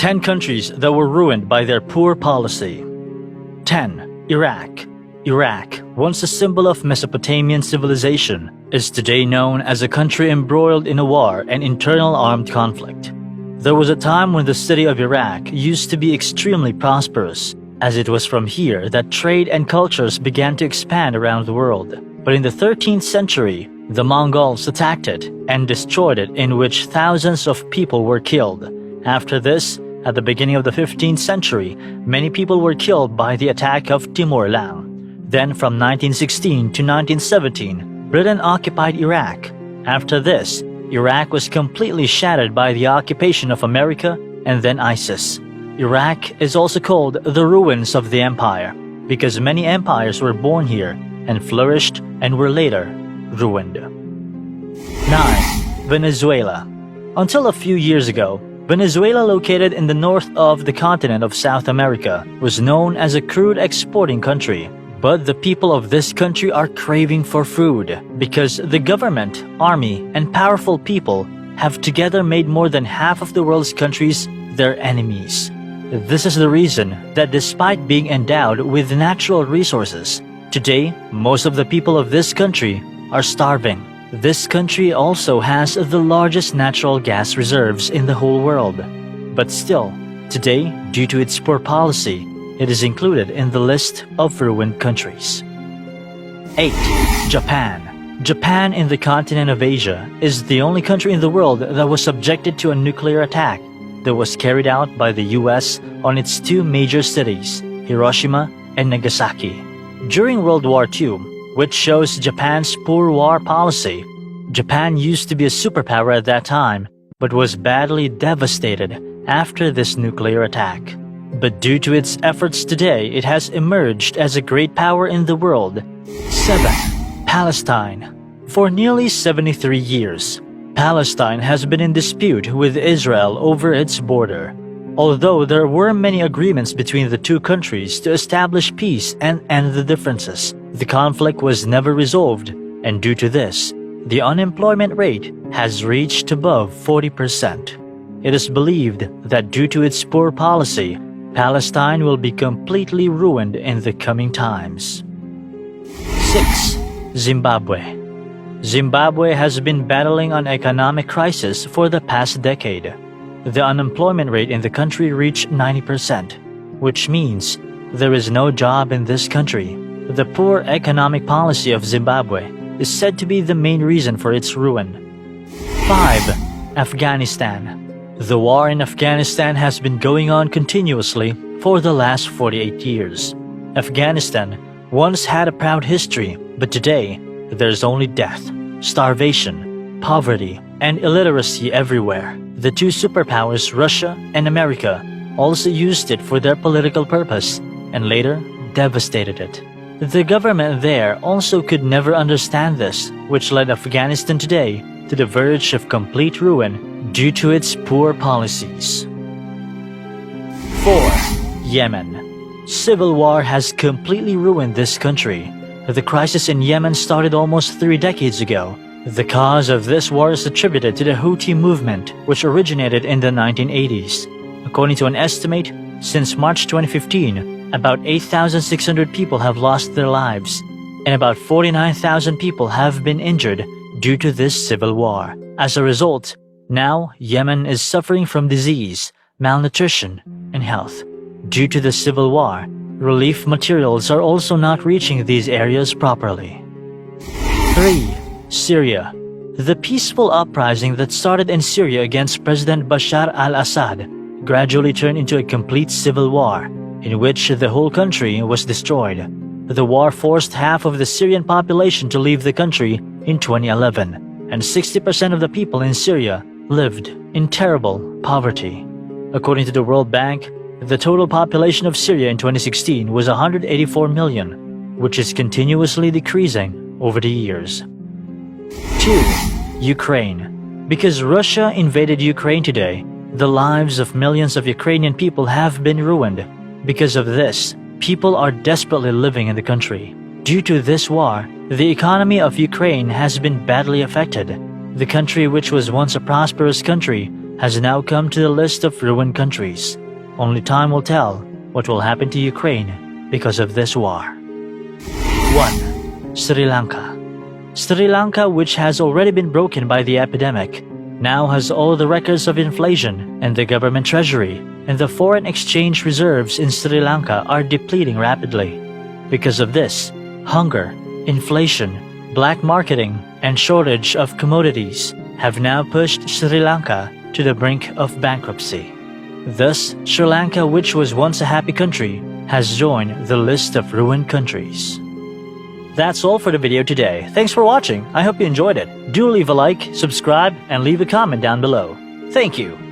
10 countries that were ruined by their poor policy. 10. Iraq. Iraq, once a symbol of Mesopotamian civilization, is today known as a country embroiled in a war and internal armed conflict. There was a time when the city of Iraq used to be extremely prosperous, as it was from here that trade and cultures began to expand around the world. But in the 13th century, the Mongols attacked it and destroyed it, in which thousands of people were killed. After this, at the beginning of the 15th century, many people were killed by the attack of Timur-Lang. Then from 1916 to 1917, Britain occupied Iraq. After this, Iraq was completely shattered by the occupation of America and then ISIS. Iraq is also called the ruins of the empire because many empires were born here and flourished and were later ruined. 9. Venezuela. Until a few years ago, Venezuela, located in the north of the continent of South America, was known as a crude exporting country. But the people of this country are craving for food because the government, army, and powerful people have together made more than half of the world's countries their enemies. This is the reason that despite being endowed with natural resources, today most of the people of this country are starving. This country also has the largest natural gas reserves in the whole world. But still, today, due to its poor policy, it is included in the list of ruined countries. 8. Japan. Japan, in the continent of Asia, is the only country in the world that was subjected to a nuclear attack that was carried out by the US on its two major cities, Hiroshima and Nagasaki. During World War II, which shows Japan's poor war policy, Japan used to be a superpower at that time, but was badly devastated after this nuclear attack. But due to its efforts today, it has emerged as a great power in the world. 7. Palestine. For nearly 73 years, Palestine has been in dispute with Israel over its border. Although there were many agreements between the two countries to establish peace and end the differences, the conflict was never resolved, and due to this, the unemployment rate has reached above 40%. It is believed that due to its poor policy, Palestine will be completely ruined in the coming times. 6. Zimbabwe. Zimbabwe has been battling an economic crisis for the past decade. The unemployment rate in the country reached 90%, which means there is no job in this country. The poor economic policy of Zimbabwe is said to be the main reason for its ruin. 5. Afghanistan. The war in Afghanistan has been going on continuously for the last 48 years. Afghanistan once had a proud history, but today there's only death, starvation, poverty, and illiteracy everywhere. The two superpowers, Russia and America, also used it for their political purpose and later devastated it. The government there also could never understand this, which led Afghanistan today to the verge of complete ruin due to its poor policies. 4. Yemen. Civil war has completely ruined this country. The crisis in Yemen started almost 3 decades ago. The cause of this war is attributed to the Houthi movement, which originated in the 1980s. According to an estimate, since March 2015, about 8,600 people have lost their lives, and about 49,000 people have been injured due to this civil war. As a result, now Yemen is suffering from disease, malnutrition, and health. Due to the civil war, relief materials are also not reaching these areas properly. 3. Syria. The peaceful uprising that started in Syria against President Bashar al-Assad gradually turned into a complete civil war, in which the whole country was destroyed. The war forced half of the Syrian population to leave the country in 2011, and 60% of the people in Syria lived in terrible poverty. According to the World Bank, the total population of Syria in 2016 was 184 million, which is continuously decreasing over the years. 2. Ukraine. Because Russia invaded Ukraine today, the lives of millions of Ukrainian people have been ruined. Because of this, people are desperately living in the country. Due to this war, the economy of Ukraine has been badly affected. The country, which was once a prosperous country, has now come to the list of ruined countries. Only time will tell what will happen to Ukraine because of this war. 1. Sri Lanka. Sri Lanka, which has already been broken by the epidemic, now has all the records of inflation and the government treasury, and the foreign exchange reserves in Sri Lanka are depleting rapidly. Because of this, hunger, inflation, black marketing, and shortage of commodities have now pushed Sri Lanka to the brink of bankruptcy. Thus, Sri Lanka, which was once a happy country, has joined the list of ruined countries. That's all for the video today. Thanks for watching. I hope you enjoyed it. Do leave a like, subscribe, and leave a comment down below. Thank you.